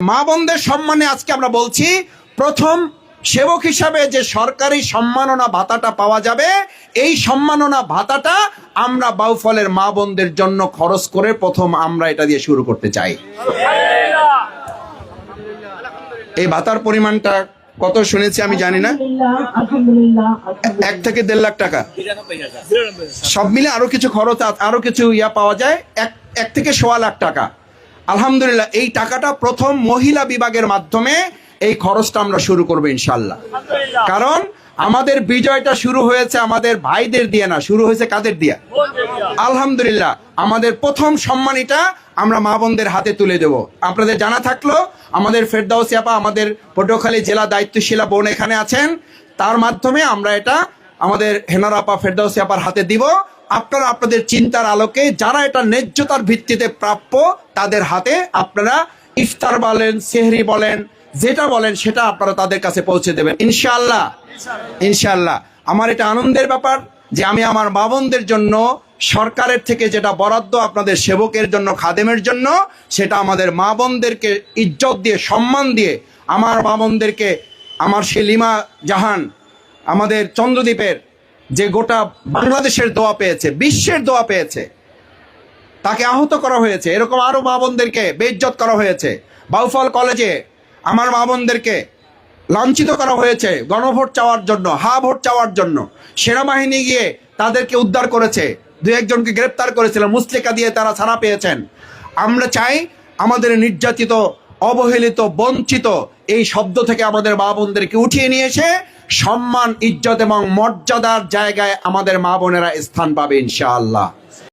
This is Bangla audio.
মা বোনদের সম্মানে আজকে আমরা বলছি, প্রথম সেবক হিসাবে যে সরকারি সম্মাননা ভাতাটা পাওয়া যাবে, এই সম্মাননা ভাতাটা আমরা বাউফলের মা বোনদের জন্য খরচ করে প্রথম আমরা এটা দিয়ে শুরু করতে চাই। এই ভাতার পরিমাণটা কত শুনেছি আমি জানি না, 1 থেকে 1.5 লাখ টাকা, সব মিলে আরো কিছু খরচ, আরো কিছু পাওয়া যায়, 1 থেকে 1.25 লাখ টাকা। আলহামদুলিল্লাহ, এই টাকাটা প্রথম মহিলা বিভাগের মাধ্যমে এই খরচটা আমরা শুরু করবো ইনশাল্লাহ। কারণ আমাদের বিজয়টা শুরু হয়েছে আমাদের ভাইদের দিয়ে না, শুরু হয়েছে কাদের দিয়া? আলহামদুলিল্লাহ, আমাদের প্রথম সম্মানীটা আমরা মা বোনদের হাতে তুলে দেব। আপনাদের জানা থাকলো, আমাদের ফেরদাউসী আপা, আমাদের পটুয়াখালী জেলা দায়িত্বশীলা বোন এখানে আছেন, তার মাধ্যমে আমরা এটা আমাদের হেনার আপা, ফেরদাউসী আপার হাতে দিব। আপনারা আপনাদের চিন্তার আলোকে যারা এটা ন্যায্যতার ভিত্তিতে প্রাপ্য, তাদের হাতে আপনারা ইফতার বলেন, সেহরি বলেন, যেটা বলেন সেটা আপনারা তাদের কাছে পৌঁছে দেবেন ইনশাআল্লাহ। ইনশাআল্লাহ আমার এটা আনন্দের ব্যাপার যে আমি আমার মা বোনদের জন্য সরকারের থেকে যেটা বরাদ্দ আপনাদের সেবকের জন্য, খাদেমের জন্য, সেটা আমাদের মা বোনদেরকে ইজ্জত দিয়ে, সম্মান দিয়ে, আমার মা বোনদেরকে, আমার সেলিমা জাহান আমাদের চন্দ্রদ্বীপের, যে গোটা বাংলাদেশের দোয়া পেয়েছে, বিশ্বের দোয়া পেয়েছে, তাকে আহত করা হয়েছে, এরকম আরো মা বোনদেরকে বেইজ্জত করা হয়েছে। বাউফল কলেজে আমার মা বোনদেরকে লাঞ্ছিত করা হয়েছে গণভোট চাওয়ার জন্য, ভোট চাওয়ার জন্য। সেনাবাহিনী গিয়ে তাদেরকে উদ্ধার করেছে, 2-1 জনকে গ্রেপ্তার করেছিল, মুচলেকা দিয়ে তারা ছাড়া পেয়েছেন। আমরা চাই আমাদের নির্যাতিত, অবহেলিত, বঞ্চিত এই শব্দ থেকে আমাদের মা বোনদেরকে উঠিয়ে নিয়ে এসে সম্মান, ইজ্জত এবং মর্যাদার জায়গায় আমাদের মা বোনেরা স্থান পাবে ইনশাআল্লাহ।